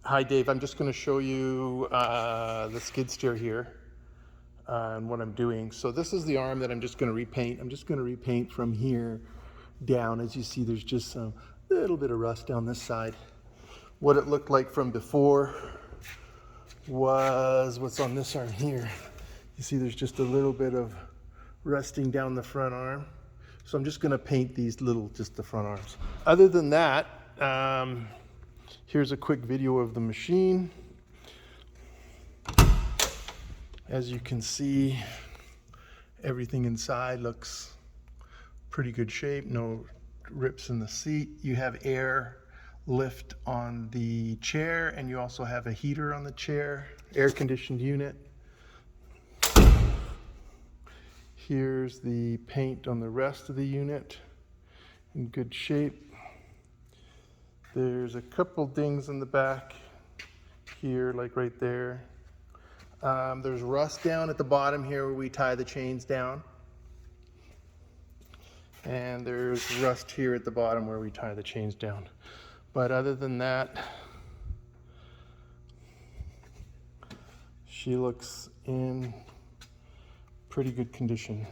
Hi Dave, I'm just going to show you the skid steer here and what I'm doing. So this is the arm that I'm just going to repaint. I'm just going to repaint from here down. As you see, there's just a little bit of rust down this side. What it looked like from before was what's on this arm here. You see there's just a little bit of rusting down the front arm. So I'm just going to paint these just the front arms. Other than that, here's a quick video of the machine. As you can see, everything inside looks pretty good shape. No rips in the seat. You have air lift on the chair, and you also have a heater on the chair, air conditioned unit. Here's the paint on the rest of the unit, in good shape. There's a couple dings in the back here, like right there. There's rust down at the bottom here where we tie the chains down. And there's rust here at the bottom where we tie the chains down. But other than that, she looks in pretty good condition.